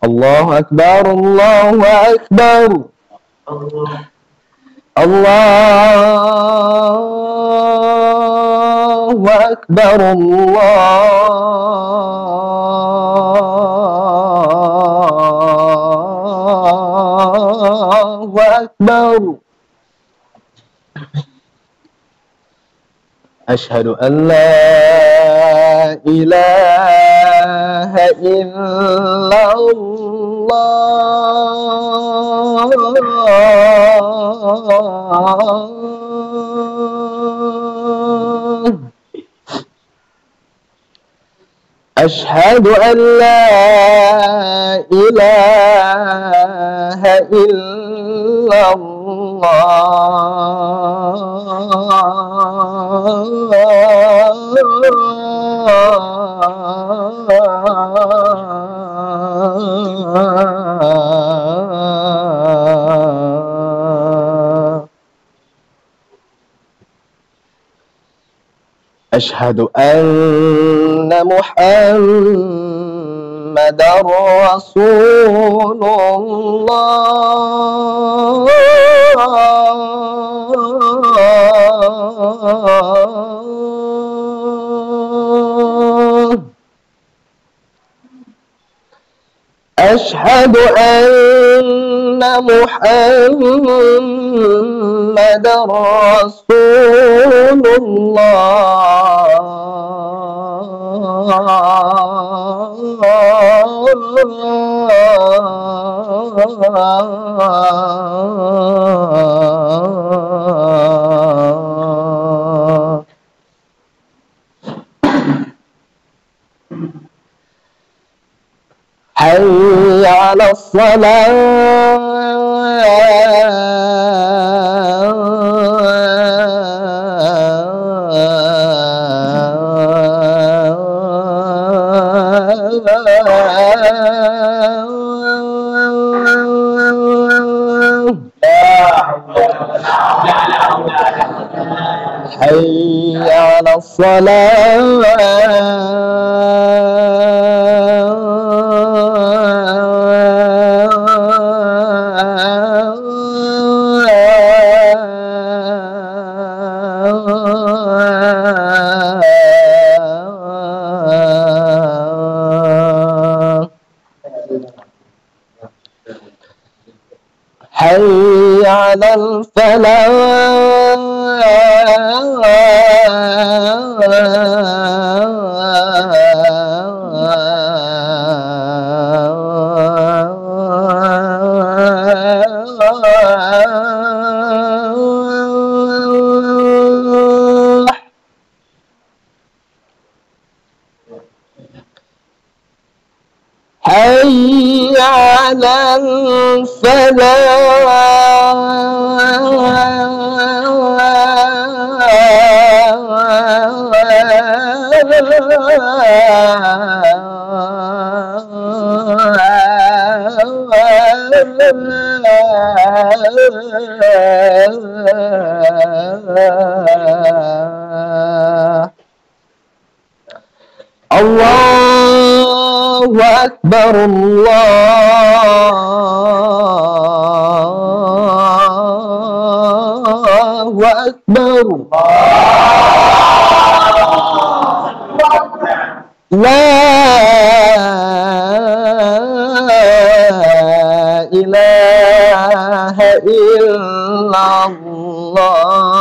الله أكبر الله أكبر الله أكبر الله أكبر. أشهد أن لا إله إلا الله أشهد أن لا إله إلا الله أشهد أن محمدًا رسول الله أشهد أن محمدًا رسول الله حي على حي على حي على الفلاح حي على الفلاح الله أكبر الله أكبر لا إله إلا الله